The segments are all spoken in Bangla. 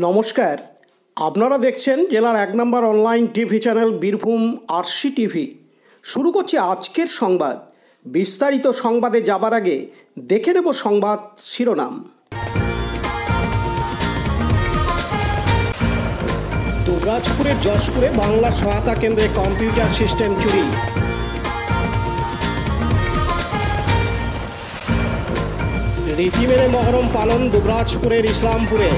নমস্কার, আপনারা দেখছেন জেলার 1 number online TV channel Birbhum RC TV. শুরু করছি আজকের সংবাদ। বিস্তারিত সংবাদে যাবার আগে দেখে নেব সংবাদ শিরোনাম। দুর্গাপুরের যশপুরে বাংলা সহায়তা কেন্দ্রে কম্পিউটার সিস্টেম চুরি। রীতি মেনে মহরম পালন দুবরাজপুরের ইসলামপুরে।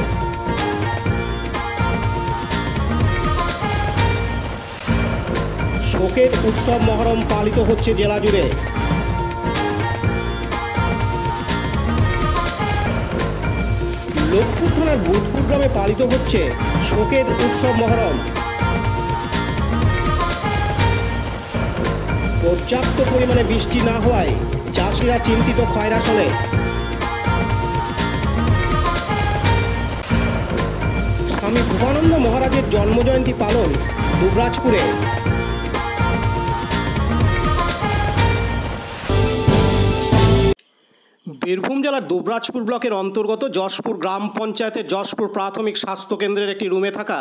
শোকের উৎসব মহরম পালিত হচ্ছে জেলা জুড়ে। লোকপুর থানার বুধপুর গ্রামে পালিত হচ্ছে শোকের উৎসব মহরম। পর্যাপ্ত পরিমাণে বৃষ্টি না হওয়ায় চাষিরা চিন্তিত খয়রা চলে। স্বামী ভূপানন্দ মহারাজের জন্মজয়ন্তী পালন দুবরাজপুরে। বীরভূম জেলার দুবরাজপুর ব্লকের অন্তর্গত যশপুর গ্রাম পঞ্চায়েতের যশপুর প্রাথমিক স্বাস্থ্যকেন্দ্রের একটি রুমে থাকা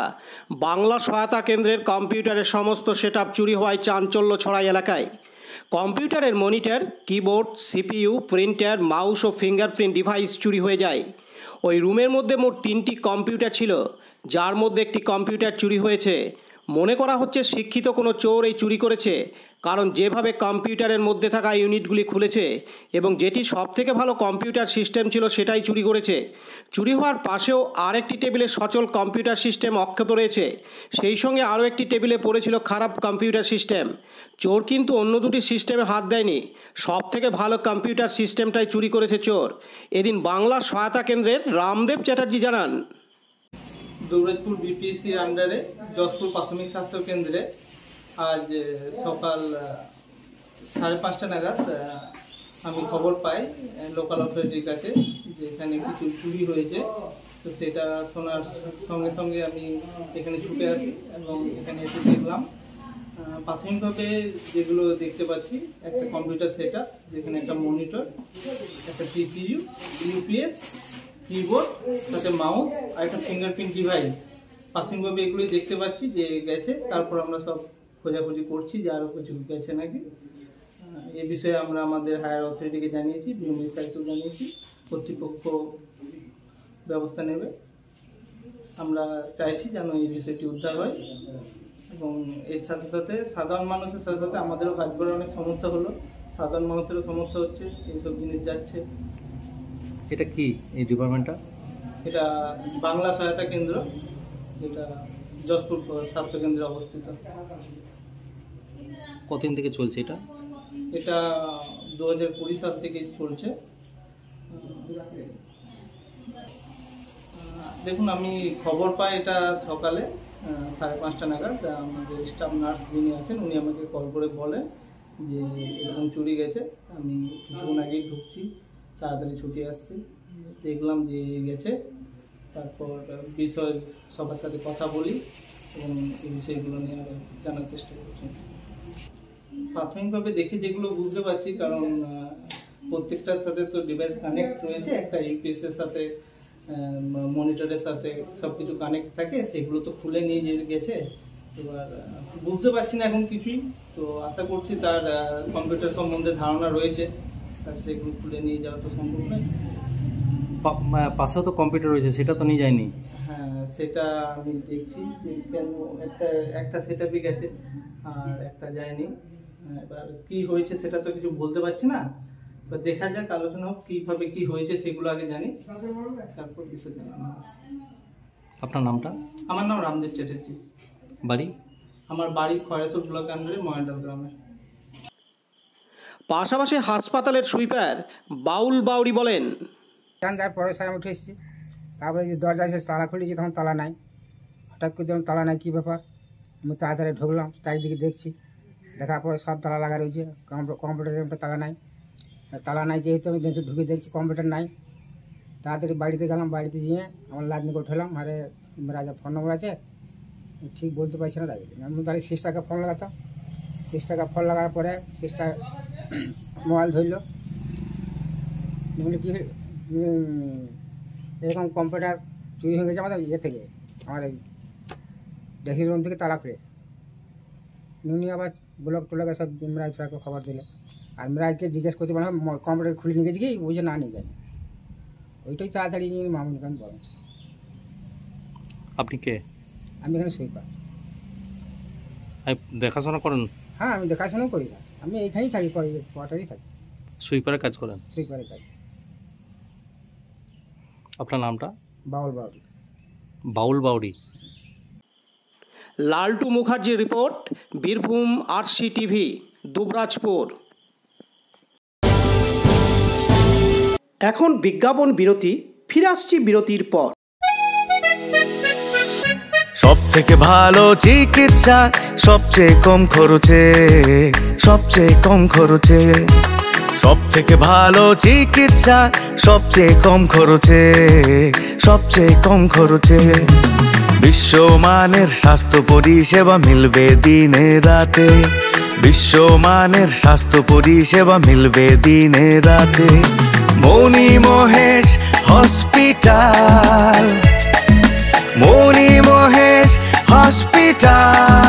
বাংলা সহায়তা কেন্দ্রের কম্পিউটারের সমস্ত সেটআপ চুরি হওয়ায় চাঞ্চল্য ছড়ায় এলাকায়। কম্পিউটারের monitor, keyboard, CPU, printer, mouse ও ফিঙ্গারপ্রিন্ট ডিভাইস চুরি হয়ে যায়। ওই রুমের মধ্যে মোট 3টি কম্পিউটার ছিল, যার মধ্যে একটি কম্পিউটার চুরি হয়েছে। মনে করা হচ্ছে শিক্ষিত কোনো চোর এই চুরি করেছে, কারণ যেভাবে কম্পিউটারের মধ্যে থাকা ইউনিটগুলি খুলেছে এবং যেটি সবথেকে ভালো কম্পিউটার সিস্টেম ছিল সেটাই চুরি করেছে। চুরি হওয়ার পাশেও আরেকটি টেবিলে সচল কম্পিউটার সিস্টেম অক্ষত রয়েছে, সেই সঙ্গে আরও একটি টেবিলে পড়েছিল খারাপ কম্পিউটার সিস্টেম। চোর কিন্তু অন্য দুটি সিস্টেমে হাত দেয়নি, সবথেকে ভালো কম্পিউটার সিস্টেমটাই চুরি করেছে চোর। এদিন বাংলা সহায়তা কেন্দ্রের রামদেব চ্যাটার্জি জানান, দুবরাজপুর বিপিএসসির আন্ডারে যশপুর প্রাথমিক স্বাস্থ্য কেন্দ্রে আজ সকাল 5:30 নাগাদ আমি খবর পাই লোকাল অথরিটির কাছে যে এখানে কিছু চুরি হয়েছে। তো সেটা শোনার সঙ্গে সঙ্গে আমি এখানে ছুটে আসি এবং এখানে এসে দেখলাম প্রাথমিকভাবে যেগুলো দেখতে পাচ্ছি, একটা কম্পিউটার সেটআপ যেখানে একটা মনিটর, একটা সিপিইউ, ইউপিএস, কিবোর্ড, সাথে মাউস আর একটা ফিঙ্গারপ্রিন্ট ডিভাইস। প্রাথমিকভাবে এগুলোই দেখতে পাচ্ছি যে গেছে। তারপর আমরা সব খোঁজাখুঁজি করছি যে আরও কিছু গেছে নাকি। এ বিষয়ে আমরা আমাদের হায়ার অথরিটিকে জানিয়েছি, বিএমই স্যারকেও জানিয়েছি। কর্তৃপক্ষ ব্যবস্থা নেবে। আমরা চাইছি যেন এই বিষয়টি উদ্ধার হয় এবং এর সাথে সাথে সাধারণ মানুষের সাথে সাথে আমাদেরও কাজ করার অনেক সমস্যা হলো। সাধারণ মানুষেরও সমস্যা হচ্ছে, এইসব জিনিস যাচ্ছে। এটা কি এই ডিপার্টমেন্টটা? এটা বাংলা সহায়তা কেন্দ্র, যেটা যশপুর স্বাস্থ্য কেন্দ্রে অবস্থিত। কতদিন থেকে চলছে এটা? এটা 2020 সাল থেকে চলছে। দেখুন, আমি খবর পাই এটা সকালে 5:30 নাগাদ। আমাদের স্টাফ নার্স যিনি আছেন উনি আমাকে কল করে বলেন যে এরকম চুরি গেছে। আমি কিছুক্ষণ আগেই ঢুকছি, তাড়াতাড়ি ছুটে আসছি, দেখলাম যে গেছে। তারপর বিষয় সবার সাথে কথা বলি এবং এই বিষয়গুলো নিয়ে জানার চেষ্টা করছি। প্রাথমিকভাবে দেখে যেগুলো বুঝতে পারছি, কারণ প্রত্যেকটার সাথে তো ডিভাইস কানেক্ট রয়েছে, একটা ইউপিএস এর সাথে মনিটরের সাথে সব কিছু কানেক্ট থাকে, সেগুলো তো খুলে নিয়ে গেছে। এবার বুঝতে পারছি না এখন কিছুই। তো আশা করছি তার কম্পিউটার সম্বন্ধে ধারণা রয়েছে, তার সেগুলো খুলে নিয়ে যাওয়া তো সম্ভব নয়। পাশেও তো কম্পিউটার রয়েছে, সেটা তো নিয়ে যায়নি। হ্যাঁ, সেটা আমি দেখছি যে কেন একটা সেটআপই গেছে আর একটা যায়নি। এবার কি হয়েছে সেটা তো কিছু বলতে পারছি না। এবার দেখা যাক, আলোচনা হোক কিভাবে কি হয়েছে সেগুলো আগে জানি, তারপর বিষয় জানানো। আপনার নামটা? আমার নাম রামদেব চ্যাটার্জি। বাড়ি? আমার বাড়ি খয়রাসুর ব্লক আন্ডারে ময়নাডাল গ্রামে। পাশাপাশি হাসপাতালের সুইপার বাউল বাউরি বলেন, যাওয়ার পরে স্যার আমি উঠে এসেছি। তারপরে যে দরজা এসে তালা খুলেছি, তখন তালা নাই। হঠাৎ করে যখন তালা নাই, কী ব্যাপার, আমি তাড়াতাড়ি ঢুকলাম, চারিদিকে দেখছি। দেখার পরে সব তালা লাগা রয়েছে, কম্পিউটারের তালা নাই। তালা নাই যেহেতু আমি ঢুকে দেখছি কম্পিউটার নাই। তাড়াতাড়ি বাড়িতে গেলাম, বাড়িতে গিয়ে আমার লাদনি করে ঠেলাম। আরে রাজা ফোন নম্বর আছে, ঠিক বলতে পারছি না। দাঁড়িয়ে আমি দাঁড়িয়ে সিস্টারকে ফোন লাগাতাম। সিস্টারকে ফোন লাগার পরে সিস্টার মোবাইল ধরলো, বলে কি এরকম কম্পিউটার চুরি হয়ে গেছে আমাদের ইয়ে থেকে, আমার এই ড্রেসিং রুম থেকে তালা খুলে। উনি আবার ব্লক টোলকে সব মিরাজ স্যারকে খবর দিলে, আর মিরাজকে জিজ্ঞেস করতে পারলাম কম্পিউটার খুলে নিয়ে গেছি কি, বুঝে না নিয়ে যায়, ওইটাই তাড়াতাড়ি নিয়ে মামুন খান বলেন। আপনি কে? আমি এখানে সুইপার। দেখাশোনা করেন? হ্যাঁ, আমি দেখাশোনা করি না, আমি এইখানেই থাকি, কোয়ার্টারেই থাকি, সুইপারের কাজ করেন? সুইপারের কাজ। আপনার নামটা? বাউল বাউরি। বাউল বাউরি। লালটু মুখার্জির report, Birbhum RC TV, Dubrajpur. এখন বিজ্ঞাপন বিরতি, ফিরে আসছি বিরতির পর। সব থেকে ভালো চিকিৎসা সবচেয়ে কম খরচে, সবচেয়ে কম খরচে। সব থেকে ভালো চিকিৎসা সবচেয়ে কম খরচে, সবচেয়ে কম খরচে। বিশ্বমানের স্বাস্থ্য পরিষেবা মিলবে দিনে রাতে, বিশ্বমানের স্বাস্থ্য পরিষেবা মিলবে দিনে রাতে। মনি মহেশ হসপিটাল, মনি মহেশ হসপিটাল,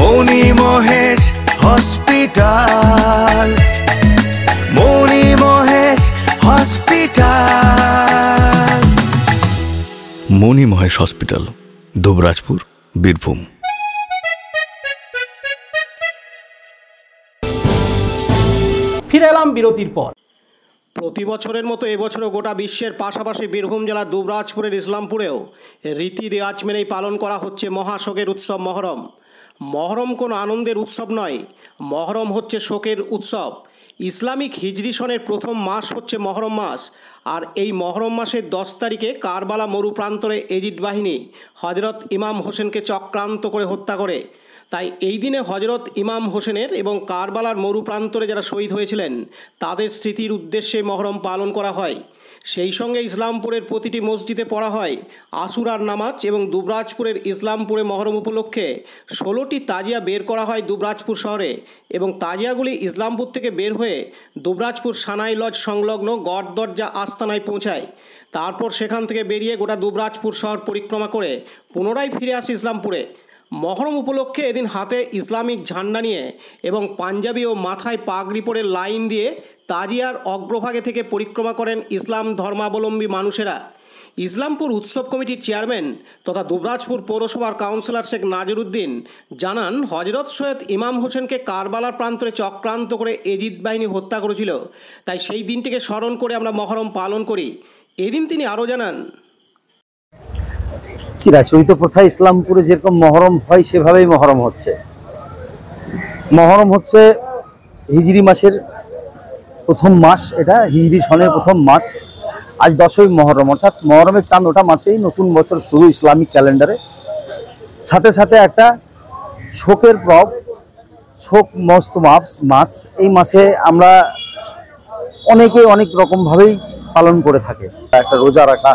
মনি মহেশ হসপিটাল, মনি মহেশ হসপিটাল। মনি মহেশ হসপিটাল, দুবরাজপুর, বীরভূম। ফিরে এলাম বিরতির পর। প্রতি বছরের মতো এবছরও গোটা বিশ্বের পাশাপাশি বীরভূম জেলার দুবরাজপুরের ইসলামপুরেও রীতি রেওয়াজ মেনেই পালন করা হচ্ছে মহাশোকের উৎসব মহরম। মহরম কোনো আনন্দের উৎসব নয়, মহরম হচ্ছে শোকের উৎসব। ইসলামিক হিজরি সনের প্রথম মাস হচ্ছে মহরম মাস, আর এই মহরম মাসের 10 তারিখে কারবালা মরু প্রান্তরে এজিদ বাহিনী হজরত ইমাম হোসেনকে চক্রান্ত করে হত্যা করে। তাই এই দিনে হজরত ইমাম হোসেনের এবং কারবালার মরু প্রান্তরে যারা শহীদ হয়েছিলেন তাদের স্মৃতির উদ্দেশ্যে মহরম পালন করা হয়। সেই সঙ্গে ইসলামপুরের প্রতিটি মসজিদে পড়া হয় আশুরার নামাজ, এবং দুবরাজপুরের ইসলামপুরে মহরম উপলক্ষে 16টি তাজিয়া বের করা হয় দুবরাজপুর শহরে, এবং তাজিয়াগুলি ইসলামপুর থেকে বের হয়ে দুবরাজপুর সানাই লজ সংলগ্ন গড়দরজা আস্তানায় পৌঁছায়। তারপর সেখান থেকে বেরিয়ে গোটা দুবরাজপুর শহর পরিক্রমা করে পুনরায় ফিরে আসে ইসলামপুরে। মহরম উপলক্ষে এদিন হাতে ইসলামিক ঝান্ডা নিয়ে এবং পাঞ্জাবি ও মাথায় পাগড়ি পরে লাইন দিয়ে তাজিয়ার অগ্রভাগে থেকে পরিক্রমা করেন ইসলাম ধর্মাবলম্বী মানুষেরা। ইসলামপুর উৎসব কমিটির চেয়ারম্যান তথা দুবরাজপুর পৌরসভার কাউন্সিলর শেখ নাজিরুদ্দিন জানান, হজরত সৈয়দ ইমাম হোসেনকে কারবালার প্রান্তরে চক্রান্ত করে এজিদ বাহিনী হত্যা করেছিল, তাই সেই দিনটিকে স্মরণ করে আমরা মহরম পালন করি। এদিন তিনি আরও জানান, চিরাচরিত প্রথা ইসলামপুরে যেরকম মহরম হয় সেভাবেই মহরম হচ্ছে। মহরম হচ্ছে হিজরি মাসের প্রথম মাস, এটা হিজরি সনের প্রথম মাস। আজ 10ই মহরম, অর্থাৎ মহরমের চাঁদ ওটা মাত্রেই নতুন বছর শুরু ইসলামিক ক্যালেন্ডারে। সাথে সাথে একটা শোকের প্রভাব, শোক মস্ত মাস। এই মাসে আমরা অনেকে অনেক রকমভাবেই পালন করে থাকে। একটা রোজা রাখা,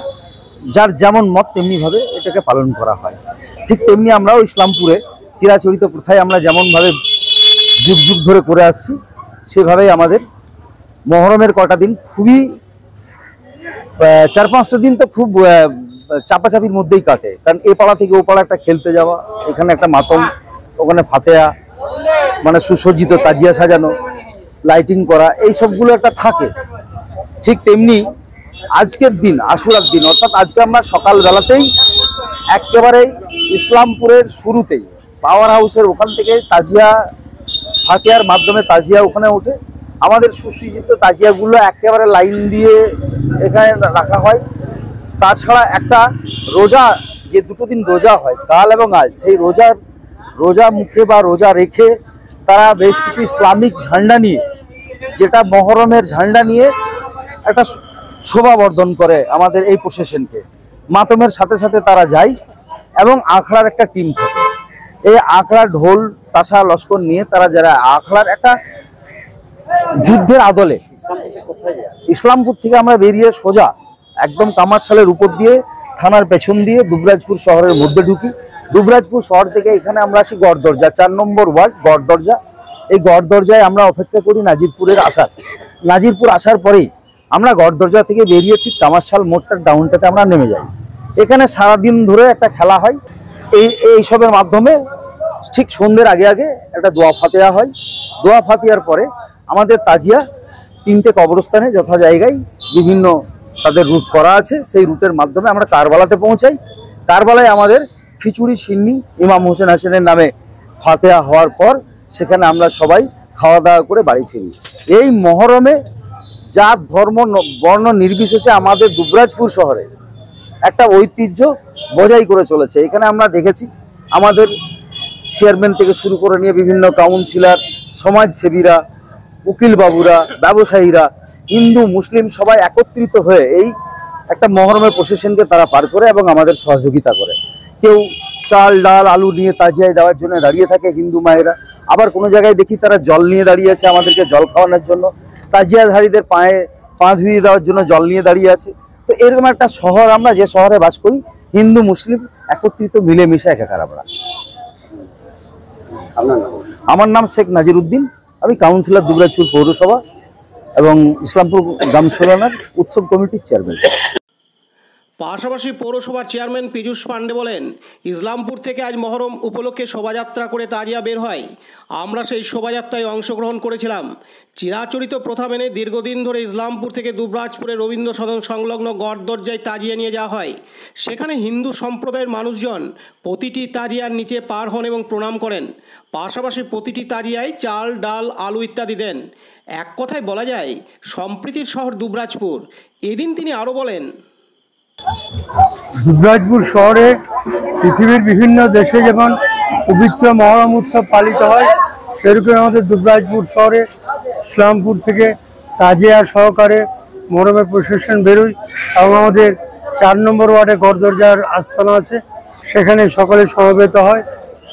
যার যেমন মত তেমনিভাবে এটাকে পালন করা হয়। ঠিক তেমনি আমরাও ইসলামপুরে চিরাচরিত প্রথায় আমরা যেমনভাবে যুগ যুগ ধরে করে আসছি, সেভাবেই আমাদের মহরমের কটা দিন খুবই 4-5টা দিন তো খুব চাপাচাপির মধ্যেই কাটে। কারণ এ পাড়া থেকে ও পাড়া একটা খেলতে যাওয়া, এখানে একটা মাতম, ওখানে ফাতেয়া, মানে সুসজ্জিত তাজিয়া সাজানো, লাইটিং করা, এই সবগুলো একটা থাকে। ঠিক তেমনি আজকের দিন আশুরার দিন, অর্থাৎ আজকে আমরা সকালবেলাতেই একেবারে ইসলামপুরের শুরুতেই পাওয়ার হাউসের ওখান থেকে তাজিয়া ফাতেয়ার মাধ্যমে তাজিয়া ওখানে ওঠে। আমাদের সুসজ্জিত তাজিয়াগুলো একেবারে লাইন দিয়ে এখানে রাখা হয়। তাছাড়া একটা রোজা, যে 2 দিন রোজা হয় কাল এবং আজ, সেই রোজা মুখে বা রোজা রেখে তারা বেশ কিছু ইসলামিক ঝান্ডা নিয়ে, যেটা মহরমের ঝান্ডা নিয়ে একটা শোভা বর্ধন করে আমাদের এই প্রসেশনকে। মাতমের সাথে সাথে তারা যায় এবং আখড়ার একটা টিম থাকে। এই আখড়া ঢোল তাসা লস্কর নিয়ে তারা যারা আখড়ার একটা যুদ্ধের আদলে, ইসলামপুর থেকে আমরা বেরিয়ে সোজা একদম কামারশালের উপর দিয়ে থানার পেছন দিয়ে দুবরাজপুর শহরের মধ্যে ঢুকি। দুবরাজপুর শহর থেকে এখানে আমরা আসি গড়দরজা, 4 নম্বর ওয়ার্ড গড়দরজা। এই গড়দরজায় আমরা অপেক্ষা করি নাজিরপুরের আসার। নাজিরপুর আসার পরেই আমরা গড়দরজা থেকে বেরিয়ে ঠিক কামারশাল মোড়টার ডাউনটাতে আমরা নেমে যাই। এখানে সারাদিন ধরে একটা খেলা হয়। এইসবের মাধ্যমে ঠিক সন্ধ্যের আগে আগে একটা দোয়া ফাতেহা হয়। দোয়া ফাতেহার পরে আমাদের তাজিয়া 3টে কবরস্থানে যথা জায়গায় বিভিন্ন তাদের রুট করা আছে, সেই রুটের মাধ্যমে আমরা কারবালাতে পৌঁছাই। কারবালায় আমাদের খিচুড়ি সিন্নি ইমাম হোসেন হাসেনের নামে ফাতেহা হওয়ার পর সেখানে আমরা সবাই খাওয়া দাওয়া করে বাড়ি ফিরি। এই মহরমে জাত ধর্ম বর্ণ নির্বিশেষে আমাদের দুবরাজপুর শহরে একটা ঐতিহ্য বজায় করে চলেছে। এখানে আমরা দেখেছি আমাদের চেয়ারম্যান থেকে শুরু করে নিয়ে বিভিন্ন কাউন্সিলর, সমাজসেবীরা, উকিল বাবুরা, ব্যবসায়ীরা, হিন্দু মুসলিম সবাই একত্রিত হয়ে এই একটা মহরমের প্রসেশনকে তারা পার করে এবং আমাদের সহযোগিতা করে। কেউ চাল ডাল আলু নিয়ে তাজিয়ায় দেওয়ার জন্য দাঁড়িয়ে থাকে হিন্দু মায়েরা, আবার কোনো জায়গায় দেখি তারা জল নিয়ে দাঁড়িয়ে আছে আমাদেরকে জল খাওয়ানোর জন্য, তাজিয়াধারীদের পা ধুইয়ে দেওয়ার জন্য জল নিয়ে দাঁড়িয়ে আছে। তো এরকম একটা শহর, আমরা যে শহরে বাস করি, হিন্দু মুসলিম একত্রিত মিলেমিশে একাকার আমরা। আমার নাম শেখ নাজির উদ্দিন, আমি কাউন্সিলর দুবরাজপুর পৌরসভা এবং ইসলামপুর গ্রাম সোলানার উৎসব কমিটির চেয়ারম্যান। পাশাপাশি পৌরসভার চেয়ারম্যান পীযূষ পাণ্ডে বলেন, ইসলামপুর থেকে আজ মহরম উপলক্ষে শোভাযাত্রা করে তাজিয়া বের হয়। আমরা সেই শোভাযাত্রায় অংশগ্রহণ করেছিলাম। চিরাচরিত প্রথা মেনে দীর্ঘদিন ধরে ইসলামপুর থেকে দুবরাজপুরে রবীন্দ্র সদন সংলগ্ন গড়দরজায় তাজিয়া নিয়ে যাওয়া হয়। সেখানে হিন্দু সম্প্রদায়ের মানুষজন প্রতিটি তাজিয়ার নিচে পার হন এবং প্রণাম করেন। পাশাপাশি প্রতিটি তাজিয়ায় চাল ডাল আলু ইত্যাদি দেন। এক কথায় বলা যায় সম্প্রীতির শহর দুবরাজপুর। এদিন তিনি আরও বলেন, দুবরাজপুর শহরে পৃথিবীর বিভিন্ন দেশে যেমন পবিত্র মহরম উৎসব পালিত হয়, সেরকম আমাদের দুবরাজপুর শহরে ইসলামপুর থেকে তাজিয়া সহকারে মহরমের প্রসেশন বেরোয় এবং আমাদের 4 নম্বর ওয়ার্ডে গড়দরজার আস্থানা আছে, সেখানে সকলে সমবেত হয়।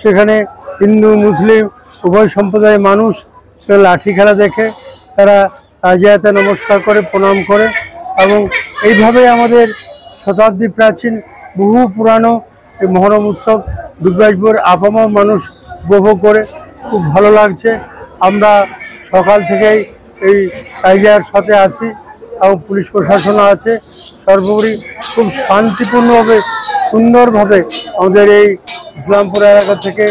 সেখানে হিন্দু মুসলিম উভয় সম্প্রদায়ের মানুষ সে লাঠি খেলা দেখে তারা তাজিয়াতে নমস্কার করে প্রণাম করে এবং এইভাবে আমাদের শতাব্দী প্রাচীন বহু পুরানো এই মহরম উৎসব দুবরাজপুর আপামর মানুষ উপভোগ করে খুব ভালো লাগছে। আমরা সকাল থেকেই এই তাজিয়ার সাথে আছি এবং পুলিশ প্রশাসনও আছে। সর্বোপরি খুব শান্তিপূর্ণভাবে সুন্দরভাবে আমাদের এই ইসলামপুর এলাকা থেকে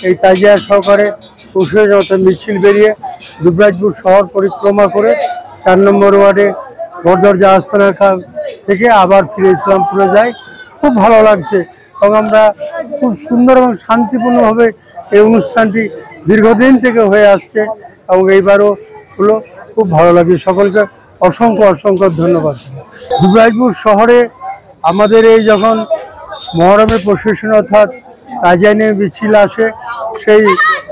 এই তাজিয়া সহকারে প্রশাসন মিছিল বেরিয়ে দুবরাজপুর শহর পরিক্রমা করে 4 নম্বর ওয়ার্ডে গড়দরজা আস্থানা থেকে আবার ফিরে ইসলামপুরে যাই। খুব ভালো লাগছে এবং আমরা খুব সুন্দর এবং শান্তিপূর্ণভাবে এই অনুষ্ঠানটি দীর্ঘদিন থেকে হয়ে আসছে এবং এইবারও হলো। খুব ভালো লাগে। সকলকে অসংখ্য অসংখ্য ধন্যবাদ। দুবরাজপুর শহরে আমাদের এই যখন মহরমের প্রসেশন অর্থাৎ তাজিয়া নিয়ে মিছিল আসে, সেই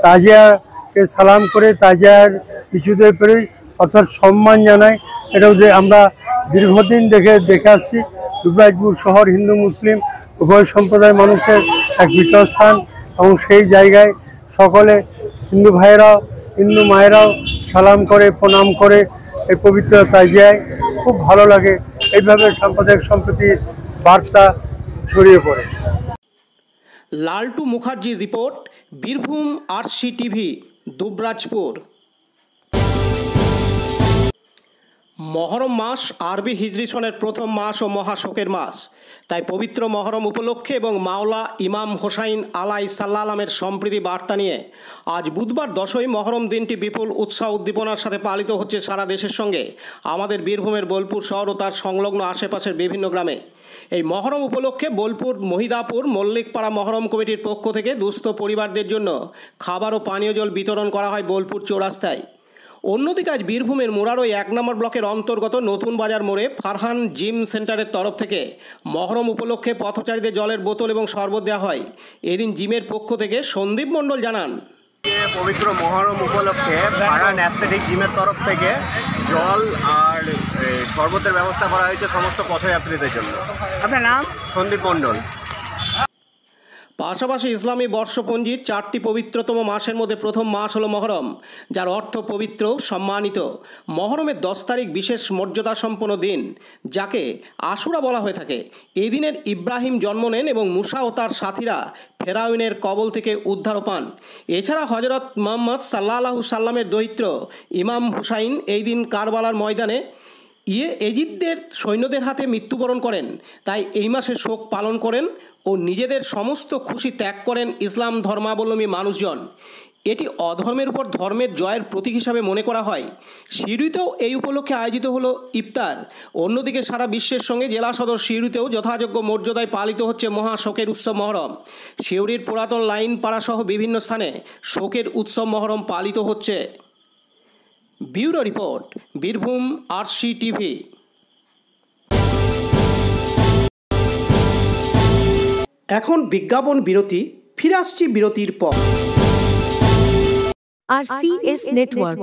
তাজিয়াকে সালাম করে তাজিয়ার পিছুতে পেরেই অর্থাৎ সম্মান জানাই। এটাও যে আমরা দীর্ঘদিন দেখে আসছি। দুবরাজপুর শহর হিন্দু মুসলিম উভয় সম্প্রদায়ের মানুষের এক পীঠস্থান এবং সেই জায়গায় সকলে হিন্দু ভাইয়েরাও হিন্দু মায়েরাও সালাম করে প্রণাম করে এই পবিত্র তাজিয়ায় খুব ভালো লাগে। এইভাবে সাম্প্রদায়িক সম্প্রীতির বার্তা ছড়িয়ে পড়ে। লালটু মুখার্জির রিপোর্ট, বীরভূম RCTV, দুবরাজপুর। মহরম মাস আরবি হিজরি সনের প্রথম মাস ও মহাশোকের মাস। তাই পবিত্র মহরম উপলক্ষে এবং মাওলা ইমাম হোসাইন আলাইহিসসালামের সম্প্রীতি বার্তা নিয়ে আজ বুধবার 10ই মহরম দিনটি বিপুল উৎসাহ উদ্দীপনার সাথে পালিত হচ্ছে সারা দেশের সঙ্গে আমাদের বীরভূমের বোলপুর শহর ও তার সংলগ্ন আশেপাশের বিভিন্ন গ্রামে। এই মহরম উপলক্ষে বোলপুর মহিদাপুর মল্লিকপাড়া মহরম কমিটির পক্ষ থেকে দুস্থ পরিবারদের জন্য খাবার ও পানীয় জল বিতরণ করা হয় বোলপুর চৌরাস্তায়। অন্যদিকে আজ বীরভূমের মুরারই 1 নম্বর ব্লকের অন্তর্গত নতুন বাজার মোড়ে ফারহান জিম সেন্টারের তরফ থেকে মহরম উপলক্ষে পথচারীদের জলের বোতল এবং শরবত দেওয়া হয়। এদিন জিমের পক্ষ থেকে সন্দীপ মণ্ডল জানান, পবিত্র মহরম উপলক্ষে ফারহান অ্যাস্থেটিক জিমের তরফ থেকে জল আর শরবতের ব্যবস্থা করা হয়েছে সমস্ত পথযাত্রীদের জন্য। আপনার নাম? সন্দীপ মণ্ডল। পাশাপাশি ইসলামী বর্ষপঞ্জির 4টি পবিত্রতম মাসের মধ্যে প্রথম মাস হলো মহরম, যার অর্থ পবিত্র সম্মানিত। মহরমের 10 তারিখ বিশেষ মর্যাদা সম্পন্ন দিন, যাকে আশুরা বলা হয়ে থাকে। এই দিনের ইব্রাহিম জন্ম নেন এবং মুসা ও তার সাথীরা ফেরাউনের কবল থেকে উদ্ধার পান। এছাড়া হজরত মুহাম্মদ সাল্লাল্লাহু সাল্লামের দৈত্র ইমাম হুসাইন এই দিন কারবালার ময়দানে এজিদদের সৈন্যদের হাতে মৃত্যুবরণ করেন, তাই এই মাসে শোক পালন করেন ও নিজেদের সমস্ত খুশি ত্যাগ করেন ইসলাম ধর্মাবলম্বী মানুষজন। এটি অধর্মের উপর ধর্মের জয়ের প্রতীক হিসাবে মনে করা হয়। সিউড়িতেও এই উপলক্ষে আয়োজিত হলো ইফতার। অন্যদিকে সারা বিশ্বের সঙ্গে জেলা সদর সিউড়িতেও যথাযোগ্য মর্যাদায় পালিত হচ্ছে মহা শোকের উৎসব মহরম। সিউড়ির পুরাতন লাইন পাড়া সহ বিভিন্ন স্থানে শোকের উৎসব মহরম পালিত হচ্ছে। Bureau report, Birbhum RC TV. এখন বিজ্ঞাপন বিরতি, ফিরে আসছি বিরতির পর। RCS Network,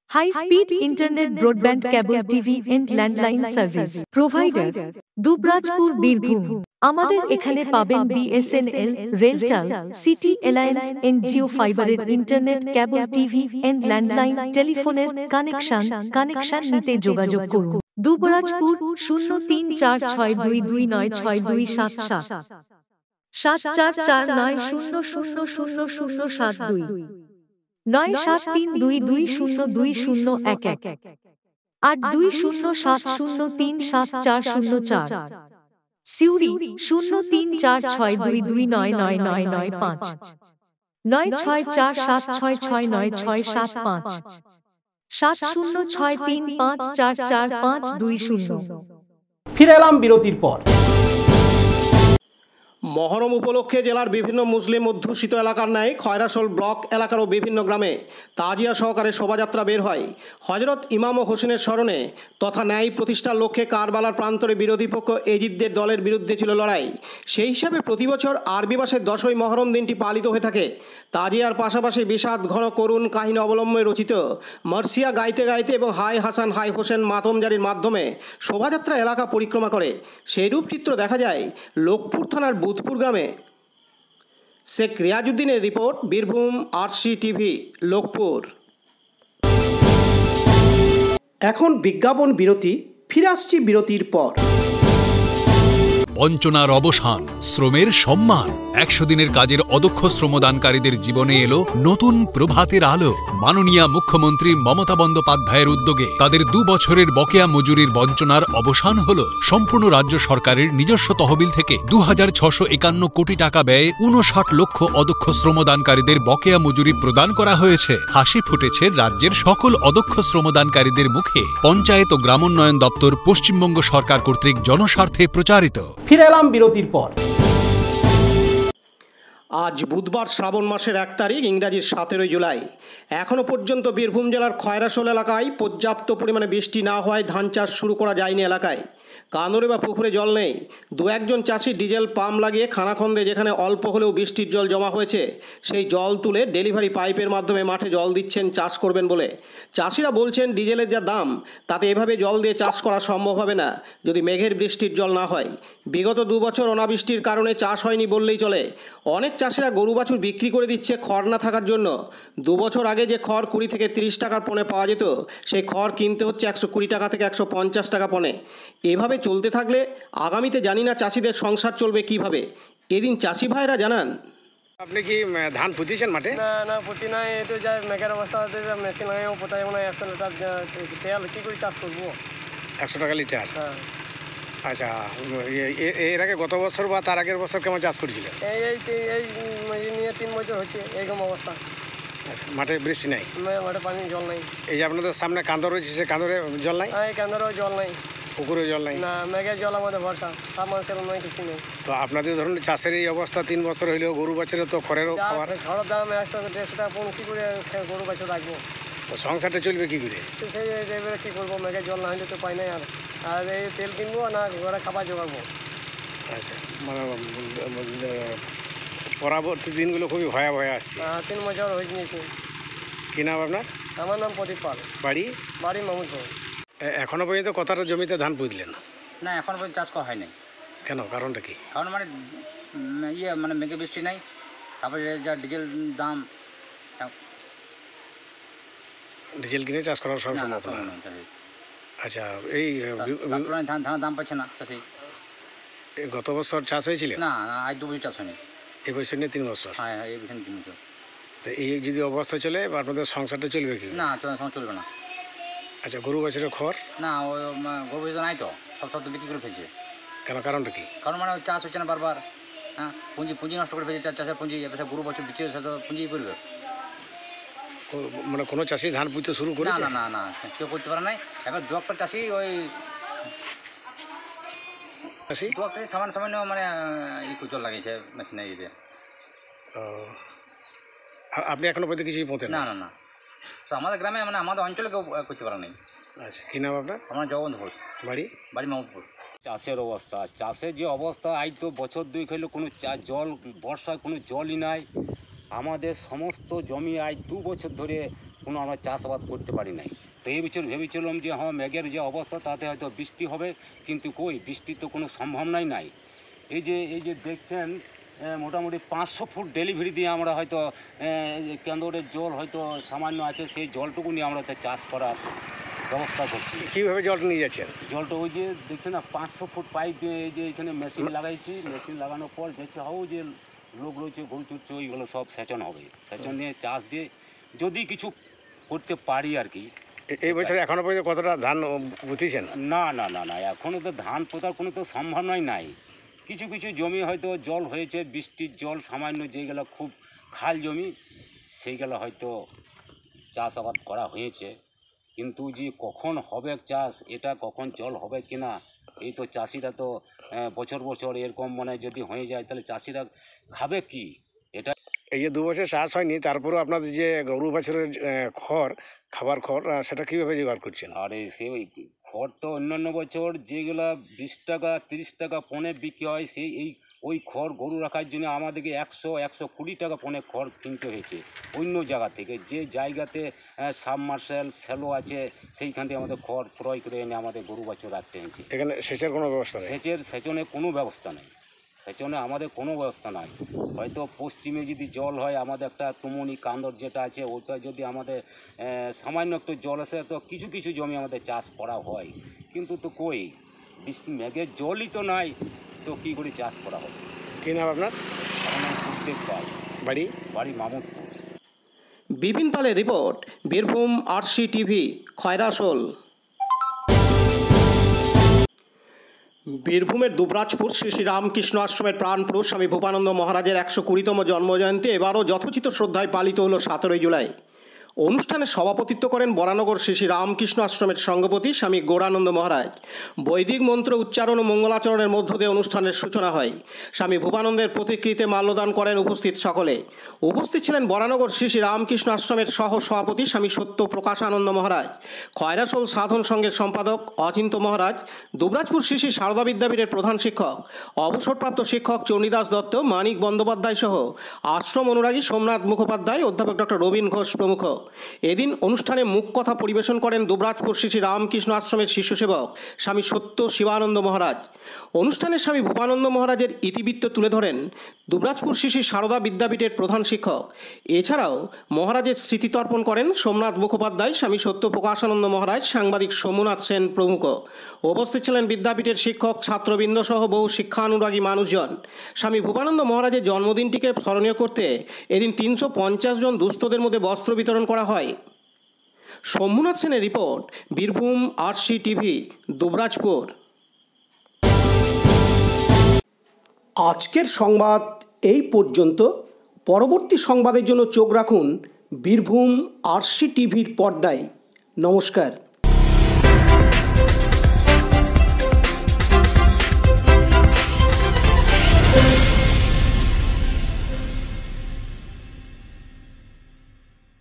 high speed internet, broadband, cable TV and landline service provider, Dubrajpur, Birbhum. আমাদের এখানে পাবেন BSNL, RailTel, city alliance, NGO ফাইবারের internet, cable TV and landline টেলিফোনের কানেকশন নিতে যোগাযোগ করুন। দুবরাজপুর 0346229627 7449000072 9732202011 8207037404। সিউড়ি 034622999995 9647669675 7063544520। ফিরে এলাম বিরতির পর। মহরম উপলক্ষে জেলার বিভিন্ন মুসলিম অধ্যুষিত এলাকার ন্যায় খয়রাশোল ব্লক এলাকারও বিভিন্ন গ্রামে তাজিয়া সহকারে শোভাযাত্রা বের হয় হজরত ইমাম হোসেনের স্মরণে তথা ন্যায় প্রতিষ্ঠার লক্ষ্যে কারবালার প্রান্তরে বিরোধী পক্ষ এজিদদের দলের বিরুদ্ধে ছিল লড়াই। সেই হিসাবে প্রতিবছর আরবি মাসের 10ই মহরম দিনটি পালিত হয়ে থাকে। তাজিয়ার পাশাপাশি বিষাদ ঘন করুণ কাহিনী অবলম্বনে রচিত মার্সিয়া গাইতে গাইতে এবং হাই হাসান হাই হোসেন মাতমজারির মাধ্যমে শোভাযাত্রা এলাকা পরিক্রমা করে। সেইরূপ চিত্র দেখা যায় লোকপুর থানার বুধপুর গ্রামে। শেখ রিয়াজউদ্দিনের report, Birbhum RC TV, Lokpur. এখন বিজ্ঞাপন বিরতি, ফিরে আসছি বিরতির পর। বঞ্চনার অবসান, শ্রমের সম্মান। 100 দিনের কাজের অদক্ষ শ্রমদানকারীদের জীবনে এলো নতুন প্রভাতের আলো। মাননীয় মুখ্যমন্ত্রী মমতা বন্দ্যোপাধ্যায়ের উদ্যোগে তাদের 2 বছরের বকেয়া মজুরির বঞ্চনার অবসান হলো। সম্পূর্ণ রাজ্য সরকারের নিজস্ব তহবিল থেকে 2651 কোটি টাকা ব্যয়ে 59 লক্ষ অদক্ষ শ্রমদানকারীদের বকেয়া মজুরি প্রদান করা হয়েছে। হাসি ফুটেছে রাজ্যের সকল অদক্ষ শ্রমদানকারীদের মুখে। পঞ্চায়েত ও গ্রামোন্নয়ন দপ্তর, পশ্চিমবঙ্গ সরকার কর্তৃক জনস্বার্থে প্রচারিত। ফিরে এলাম বিরতির পর। আজ বুধবার শ্রাবণ মাসের 1 তারিখ, ইংরাজির 17 জুলাই। এখনও পর্যন্ত বীরভূম জেলার খয়রাশোল এলাকায় পর্যাপ্ত পরিমাণে বৃষ্টি না হওয়ায় ধান চাষ শুরু করা যায়নি। এলাকায় কান্দরে বা পুকুরে জল নেই। 2-1জন চাষি ডিজেল পাম্প লাগিয়ে খানাখন্দে যেখানে অল্প হলেও বৃষ্টির জল জমা হয়েছে সেই জল তুলে ডেলিভারি পাইপের মাধ্যমে মাঠে জল দিচ্ছেন চাষ করবেন বলে। চাষিরা বলছেন ডিজেলের যা দাম তাতে এভাবে জল দিয়ে চাষ করা সম্ভব হবে না যদি মেঘের বৃষ্টির জল না হয়। বিগত 2 বছর অনাবৃষ্টির কারণে চাষ হয়নি বললেই চলে। অনেক চাষিরা গরু বাছুর বিক্রি করে দিচ্ছে খড় না থাকার জন্য। 2 বছর আগে যে খড় 20 থেকে 30 টাকার পণে পাওয়া যেত সেই খড় কিনতে হচ্ছে 120 টাকা থেকে 150 টাকা পণে। এভাবে চলতে থাকলে আগামীতে জানি না চাষিদের সংসার চলবে কিভাবে। এদিন চাষি ভাইরা জানান, আপনি কি ধান পুঁতিছেন মাঠে? না পুঁতি নাই, এটা যা মেঘের অবস্থা হতে মেশিন লাগাই পোতাই মনে হয় 100 লিটার তেল কি করে চাষ করবো? 100 টাকা লিটার। আচ্ছা, এর আগে গত বছর বা তার আগের বছর কেমন চাষ করেছিলেন? এই নিয়ে 3 বছর হচ্ছে এইরকম অবস্থা। মাঠে বৃষ্টি নাই, মাঠে পানি জল নাই। এই যে আপনাদের সামনে কান্দর রয়েছে, সে কান্দরে জল নাই? এই কান্দরেও জল নাই, পুকুরে জল নাই। না, মেঘের জল আমাদের ভরসা, সব মানুষের নয়, কিছু নেই। তো আপনাদের ধরুন চাষের এই অবস্থা 3 বছর হইলেও গরু বাছুরের তো খড়েরও খাবার, খড়ের দাম 100-150 টাকা পণ, কী করে গরু বাছুর রাখবো? তো সংসারটা চলবে কী করে? সেই এবারে কী করবো, মেঘের জল না হলে তো পাই নাই। আর এই তেল কিনবো না ঘরে খাবার জোগাবো। আচ্ছা, মানে পরবর্তী দিনগুলো খুবই ভয়াবহ আসছে। 3 বছর হয়ে গিয়েছে। কী নাম আপনার? আমার নাম প্রদীপ পাল। বাড়ি মামুদপুর। এখনো পর্যন্ত কতটা জমিতে ধান পুঁতলেন? না, এখন পর্যন্ত চাষ করা হয় নাই। কেন, কারণটা কি? কারণ মানে মেঘে বৃষ্টি নাই, তারপরে যা ডিজেল দাম, ডিজেল কিনে চাষ করার সব সম্ভব না। আচ্ছা, এই ধানের দাম পাচ্ছে না চাষি। গত বছর চাষ হয়েছিল? না, আজ 2 বছর চাষ হয়নি। এই বছর নিয়ে 3 বছর? হ্যাঁ, এই বছর 3 বছর। তো এই যদি অবস্থা চলে আপনাদের সংসারটা চলবে কি? না, চলবে না। আচ্ছা, গরু বাছুরের খড় না ওই গরু বাছুর নাই তো, সব তো বিক্রি করে ফেলছে। কেন, কারণটা কি? কারণ মানে চাষ হচ্ছে না বারবার, হ্যাঁ, পুঁজি নষ্ট করে ফেলছে, চাষের পুঁজি, এবার গরু বাছুর বিচে তো পুঁজি করবে। মানে কোনো চাষি ধান পুঁতে শুরু করেছে? না না না, কেউ করতে পারে নাই। এবার দু একটা চাষি ওই দু একটা সামান্য মানে জল লাগিয়েছে মেশিনে ইয়েতে। আপনি এখনো পর্যন্ত কিছুই পৌঁছেন? না না না, তো আমাদের গ্রামে মানে আমাদের অঞ্চলে কেউ করতে পারে নাই। আচ্ছা, কী নাম আপনার? আমার জগবন্ধ ঘোষ। বাড়ি? বাড়ি মাহমুদপুর। চাষের অবস্থা, চাষের যে অবস্থা, আজ তো বছর দুই হইলো কোনো জল, বর্ষায় কোনো জলই নাই। আমাদের সমস্ত জমি আজ 2 বছর ধরে কোনো আমরা চাষাবাদ করতে পারি নাই। তো এই বছর ভেবেছিলাম যে হ্যাঁ মেঘের যে অবস্থা তাতে হয়তো বৃষ্টি হবে, কিন্তু কই বৃষ্টির তো কোনো সম্ভাবনাই নাই। এই যে দেখছেন মোটামুটি 500 ফুট ডেলিভারি দিয়ে আমরা হয়তো কেন্দ্রের জল হয়তো সামান্য আছে, সেই জলটুকু নিয়ে আমরা চাষ করার ব্যবস্থা করছি। কীভাবে জলটা নিয়ে যাচ্ছেন? জলটা ওই যে দেখছেন না 500 ফুট পাইপ দিয়ে এই যে এখানে মেশিন লাগাইছি, মেশিন লাগানোর পর দেখছি হাও যে লোক রয়েছে গরু চড়ছে, ওইগুলো সব সেচন হবে, সেচন দিয়ে চাষ দিয়ে যদি কিছু করতে পারি আর কি। এই বছর এখনো পর্যন্ত কতটা ধান পুঁতেছেন? না না না না, এখনও তো ধান পোতার কোনো তো সম্ভাবনাই নাই। কিছু কিছু জমি হয়তো জল হয়েছে, বৃষ্টির জল সামান্য, যেগুলো খুব খাল জমি সেইগুলো হয়তো চাষাবাদ করা হয়েছে, কিন্তু যে কখন হবে চাষ, এটা কখন জল হবে কিনা, এই তো চাষিরা তো বছর বছর এরকম মানে যদি হয়ে যায় তাহলে চাষিরা খাবে কি? এটা এই যে 2 বছর চাষ হয়নি, তারপরেও আপনাদের যে গরু বাছুরের খড়, খাবার খড়, সেটা কীভাবে জোগাড় করছেন? আরে সে ওই খড় তো অন্যান্য বছর যেগুলা 20 টাকা 30 টাকা পনে বিক্রি হয়, সেই ওই খড় গরু রাখার জন্য আমাদেরকে 100-120 টাকা পনে খড় কিনতে হয়েছে অন্য জায়গা থেকে। যে জায়গাতে সাবমার্শাল সেলো আছে সেইখান থেকে আমাদের খড় ক্রয় করে এনে আমাদের গরু বাছুর রাখতে হয়েছে। এখানে সেচের কোনো ব্যবস্থা নেই? সেচনে কোনো ব্যবস্থা নেই, সেচনে আমাদের কোনো ব্যবস্থা নাই। হয়তো পশ্চিমে যদি জল হয়, আমাদের একটা তুমনি কান্দর যেটা আছে, ওটা যদি আমাদের সামান্য একটু জল আসে তো কিছু কিছু জমি আমাদের চাষ করা হয়, কিন্তু তো কই বৃষ্টি মেঘের জলই তো নাই, তো কী করে চাষ করা হবে? কী নাম আপনার? আমার নাম সুখদেব পাল। বাড়ি মামুদপুর। বিপিন পালের report, Birbhum RC TV, Khoyrasol. বীরভূমের দুবরাজপুর শ্রী শ্রী রামকৃষ্ণ আশ্রমের প্রাণপুরুষ স্বামী ভূপানন্দ মহারাজের 120তম জন্মজয়ন্তী এবারও যথোচিত শ্রদ্ধায় পালিত হল 17 জুলাই। অনুষ্ঠানে সভাপতিত্ব করেন বরানগর শ্রী শ্রী রামকৃষ্ণ আশ্রমের সঙ্গপতি স্বামী গৌরানন্দ মহারাজ। বৈদিক মন্ত্র উচ্চারণ ও মঙ্গলাচরণের মধ্য দিয়ে অনুষ্ঠানের সূচনা হয়। স্বামী ভূপানন্দের প্রতিকৃতিতে মাল্যদান করেন উপস্থিত সকলে। উপস্থিত ছিলেন বরানগর শ্রী শ্রী রামকৃষ্ণ আশ্রমের সহ সভাপতি স্বামী সত্য প্রকাশানন্দ মহারাজ, খয়রাশোল সাধন সংঘের সম্পাদক অচিন্ত মহারাজ, দুবরাজপুর শ্রী শ্রী সারদা বিদ্যাপীঠের প্রধান শিক্ষক, অবসরপ্রাপ্ত শিক্ষক চণ্ডীদাস দত্ত, মানিক বন্দ্যোপাধ্যায় সহ আশ্রম অনুরাগী সোমনাথ মুখোপাধ্যায়, অধ্যাপক ডক্টর রবীন ঘোষ প্রমুখ। এদিন অনুষ্ঠানে মুখ কথা পরিবেশন করেন দুবরাজপুর শ্রী শ্রী রামকৃষ্ণ আশ্রমের শিষ্য সেবক স্বামী সত্য শিবানন্দ মহারাজ। অনুষ্ঠানে স্বামী ভূপানন্দ মহারাজের ইতিবৃত্ত তুলে ধরেন দুবরাজপুর শ্রী শ্রী সারদা বিদ্যাপীঠের প্রধান শিক্ষক। এছাড়াও মহারাজের স্মৃতিতর্পণ করেন সোমনাথ মুখোপাধ্যায়, স্বামী সত্য প্রকাশানন্দ মহারাজ, সাংবাদিক সোমনাথ সেন প্রমুখ। উপস্থিত ছিলেন বিদ্যাপীঠের শিক্ষক ছাত্রবৃন্দ সহ বহু শিক্ষানুরাগী মানুষজন। স্বামী ভূপানন্দ মহারাজের জন্মদিনটিকে স্মরণীয় করতে এদিন 350 জন দুস্থদের মধ্যে বস্ত্র বিতরণ করা হয়। সোমনাথ সেনের report, Birbhum RC TV, Dubrajpur. আজকের সংবাদ এই পর্যন্ত। পরবর্তী সংবাদের জন্য চোখ রাখুন বীরভূম আরসি টিভির পর্দায়। নমস্কার।